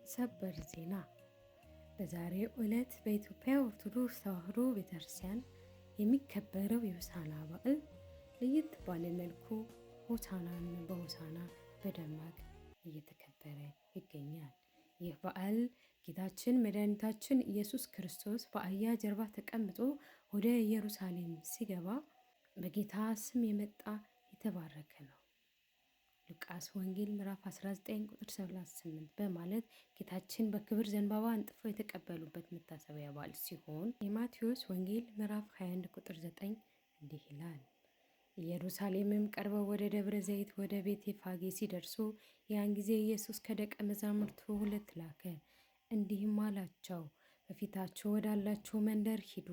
ሰበር ዜና። በዛሬው ዕለት በኢትዮጵያ ኦርቶዶክስ ተዋሕዶ ቤተክርስቲያን የሚከበረው የሆሳዕና በዓል ለየት ባለ መልኩ በሆሳዕና በደማቅ እየተከበረ ይገኛል። ይህ በዓል ጌታችን መድኃኒታችን ኢየሱስ ክርስቶስ በአህያ ጀርባ ተቀምጦ ወደ ኢየሩሳሌም ሲገባ በጌታ ስም የመጣ የተባረከ ነው። ሉቃስ ወንጌል ምዕራፍ 19 ቁጥር 38 በማለት ጌታችን በክብር ዘንባባ አንጥፈው የተቀበሉበት መታሰቢያ በዓል ሲሆን የማቴዎስ ወንጌል ምዕራፍ 21 ቁጥር 9 እንዲህ ይላል። ኢየሩሳሌምም ቀርበው ወደ ደብረ ዘይት ወደ ቤተ ፋጌ ሲደርሱ ያን ጊዜ ኢየሱስ ከደቀ መዛሙርቱ 2 ላከ፣ እንዲህም አላቸው፣ በፊታችሁ ወዳላችሁ መንደር ሂዱ።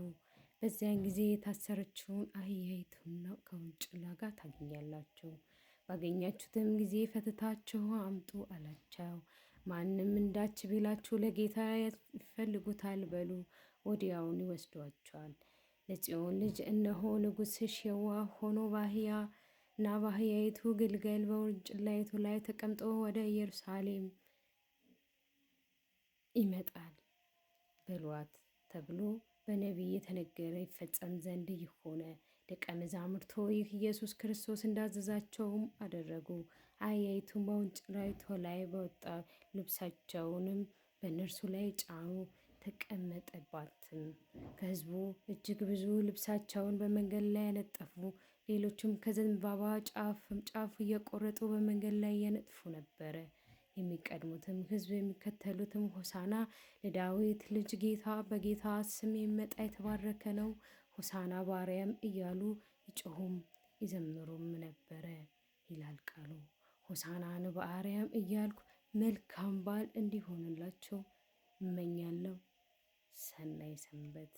በዚያን ጊዜ የታሰረችውን አህያይቱን ከውርንጭላ ጋር ታገኛላችሁ። ባገኛችሁትም ጊዜ ፈትታችሁ አምጡ አላቸው። ማንም እንዳች ቢላችሁ ለጌታ ይፈልጉታል በሉ፣ ወዲያውን ይወስዷቸዋል። ለጽዮን ልጅ እነሆ ንጉሥሽ የዋህ ሆኖ በአህያይቱ ግልገል በውርንጭላይቱ ላይ ተቀምጦ ወደ ኢየሩሳሌም ይመጣል በሏት ተብሎ በነቢይ የተነገረ ይፈጸም ዘንድ ይህ ሆነ። ደቀ መዛሙርቱ ይህ ኢየሱስ ክርስቶስ እንዳዘዛቸውም አደረጉ። አህያይቱን በውርንጭላይቱ ላይ በወጣ ልብሳቸውንም በእነርሱ ላይ ጫኑ፣ ተቀመጠባትም። ከሕዝቡ እጅግ ብዙ ልብሳቸውን በመንገድ ላይ ያነጠፉ፣ ሌሎችም ከዘንባባ ጫፍ እየቆረጡ በመንገድ ላይ ያነጥፉ ነበረ። የሚቀድሙትም ሕዝብ የሚከተሉትም ሆሳዕና ለዳዊት ልጅ ጌታ በጌታ ስም የሚመጣ የተባረከ ነው፣ ሆሳዕና በአርያም እያሉ ይጮሁም ይዘምሩም ነበረ ይላል ቃሉ። ሆሳዕናን በአርያም እያልኩ መልካም በዓል እንዲሆንላቸው እመኛለሁ። ሰናይ ሰንበት።